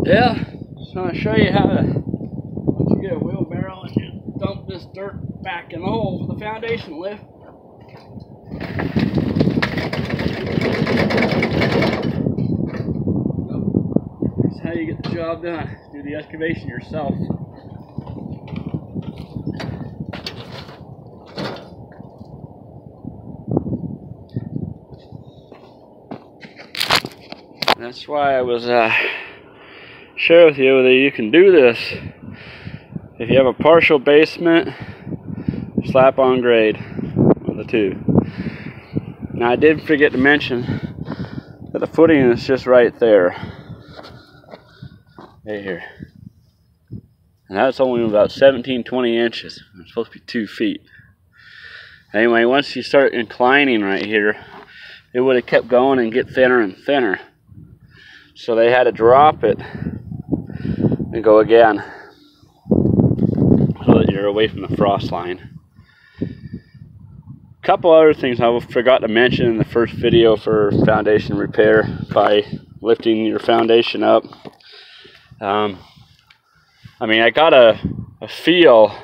Yeah, just want to show you how to, once you get a wheelbarrow and you dump this dirt back in the hole with the foundation lift. That's how you get the job done. Do the excavation yourself. That's why I was share with you that you can do this if you have a partial basement, slap on grade, one of the two. Now I did forget to mention that the footing is just right there, right here, and that's only about 17-20 inches. It's supposed to be 2 feet. Anyway, once you start inclining right here, it would have kept going and get thinner and thinner. So they had to drop it and go again so that you're away from the frost line. A couple other things I forgot to mention in the first video for foundation repair by lifting your foundation up. I mean, I got a feel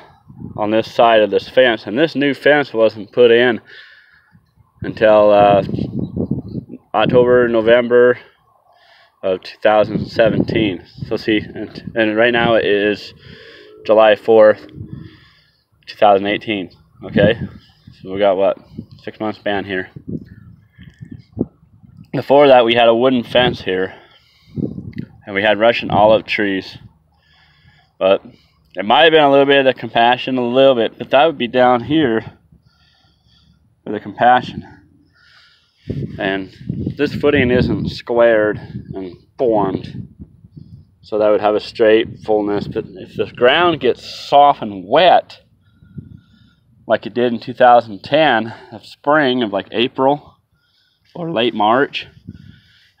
on this side of this fence, and this new fence wasn't put in until October, November of 2017. So see, and right now it is July 4th, 2018. Okay, so we got what, 6 months span here. Before that, we had a wooden fence here, and we had Russian olive trees, but it might have been a little bit of the compassion, a little bit, but that would be down here for the compassion. And this footing isn't squared and formed, so that would have a straight fullness. But if the ground gets soft and wet, like it did in 2010, of spring of like April or late March,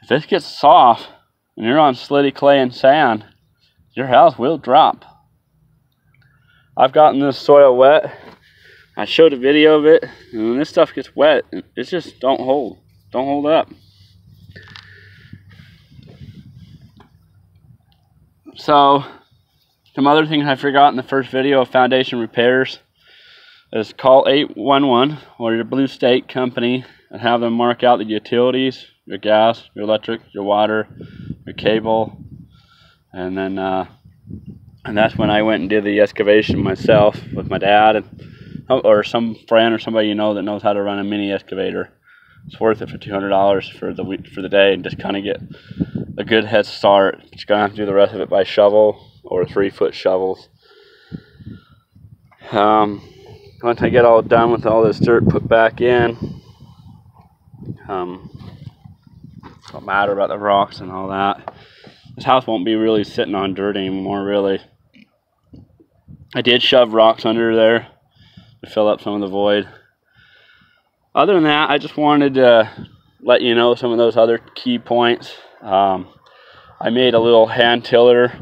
if this gets soft and you're on slitty clay and sand, your house will drop. I've gotten this soil wet. I showed a video of it, and when this stuff gets wet, it just don't hold up. So, some other things I forgot in the first video of foundation repairs is call 811 or your Blue State company and have them mark out the utilities, your gas, your electric, your water, your cable, and then and that's when I went and did the excavation myself with my dad, or some friend or somebody you know that knows how to run a mini excavator. It's worth it for $200 for the day, and just kind of get a good head start. But you're gonna have to do the rest of it by shovel or 3-foot shovels. Once I get all done with all this dirt put back in, don't matter about the rocks and all that. This house won't be really sitting on dirt anymore, really. I did shove rocks under there to fill up some of the void. Other than that, I just wanted to let you know some of those other key points. I made a little hand tiller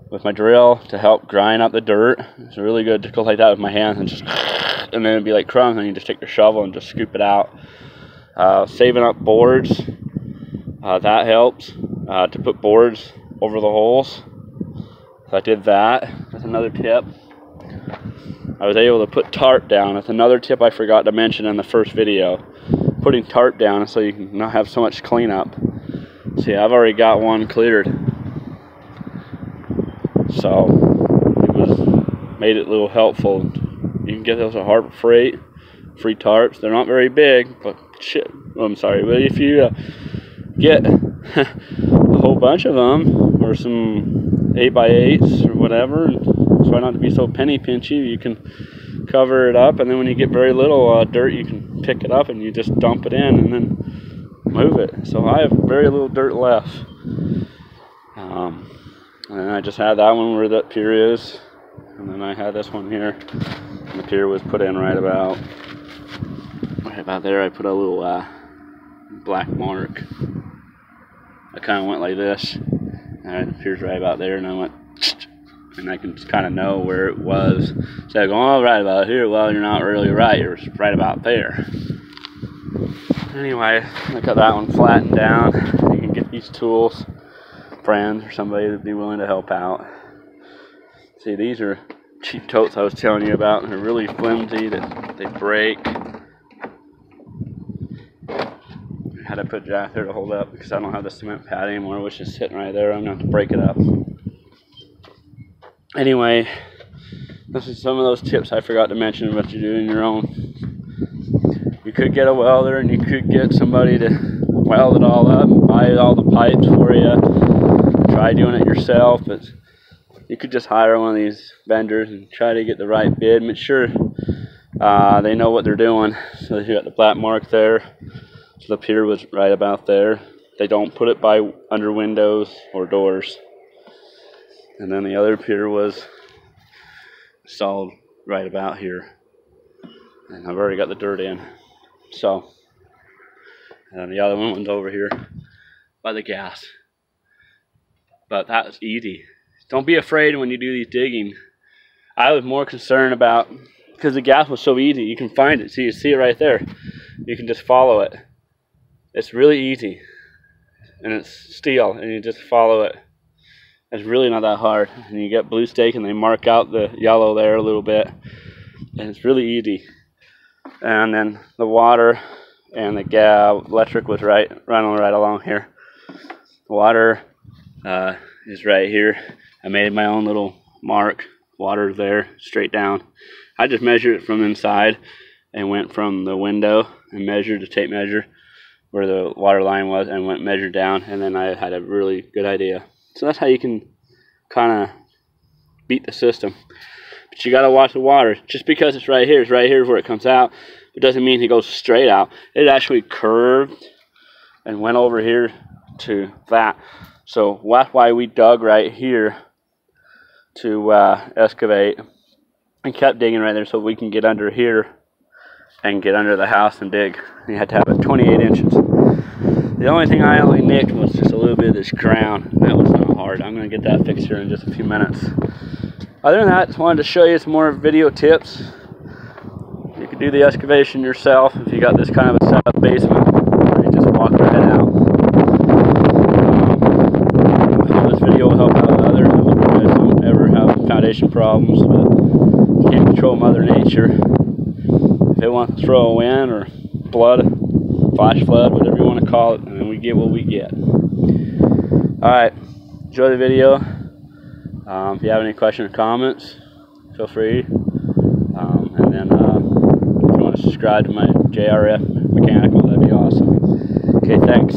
with my drill to help grind up the dirt. It's really good to go like that with my hands and then it'd be like crumbs, and you just take your shovel and just scoop it out. Saving up boards, that helps to put boards over the holes. So I did that. That's another tip. I was able to put tarp down. That's another tip I forgot to mention in the first video. Putting tarp down so you can not have so much cleanup. See, I've already got one cleared. So it made it a little helpful. You can get those at Harbor Freight, free tarps. They're not very big, but shit. I'm sorry, but if you get a whole bunch of them, or some 8x8s or whatever, and try not to be so penny pinchy, you can cover it up, and then when you get very little dirt, you can pick it up and you just dump it in and then move it. So I have very little dirt left. And I just had that one where that pier is, and then I had this one here, and the pier was put in right about there. I put a little black mark. I kind of went like this, and the pier's right about there, and I went, and I can just kind of know where it was. So I go, oh, right about here. Well, you're not really right. You're right about there. Anyway, I got that one flattened down. You can get these tools friends or somebody that'd be willing to help out. See, these are cheap totes I was telling you about, and they're really flimsy, that they break. I had to put Jack there to hold up because I don't have the cement pad anymore, which is sitting right there. I'm going to have to break it up. Anyway, this is some of those tips I forgot to mention about you doing your own. You could get a welder, and you could get somebody to weld it all up, buy all the pipes for you, try doing it yourself, but you could just hire one of these vendors and try to get the right bid. Make sure they know what they're doing. So you got the black mark there. So the pier was right about there. They don't put it by under windows or doors. And then the other pier was installed right about here. And I've already got the dirt in. So, and the other one's over here by the gas. But that's easy. Don't be afraid when you do these digging. I was more concerned about, because the gas was so easy, you can find it. See, you see it right there. You can just follow it. It's really easy. And it's steel, and you just follow it. It's really not that hard. And you get blue stake, and they mark out the yellow there a little bit. And it's really easy. And then the water and the gas, electric was running right along here. The water is right here. I made my own little mark. Water there, straight down. I just measured it from inside and went from the window and measured the tape measure where the water line was and went measured down, and then I had a really good idea. So that's how you can kind of beat the system. But you got to watch the water. Just because it's right here where it comes out, it doesn't mean it goes straight out. It actually curved and went over here to that. So that's why we dug right here to excavate and kept digging right there so we can get under here and get under the house and dig. You had to have it 28 inches. The only thing I only nicked was just a little bit of this ground. That was not hard. I'm going to get that fixed here in just a few minutes. Other than that, just wanted to show you some more video tips. You can do the excavation yourself if you got this kind of a setup basement, or you just walk right out. I hope this video will help out others. I hope you guys don't ever have foundation problems, but you can't control Mother Nature. If it wants to throw a wind or flood, flash flood, whatever you want to call it, and then we get what we get. Alright, enjoy the video. If you have any questions or comments, feel free. And then if you want to subscribe to my JRF Mechanical, that'd be awesome. Okay, thanks.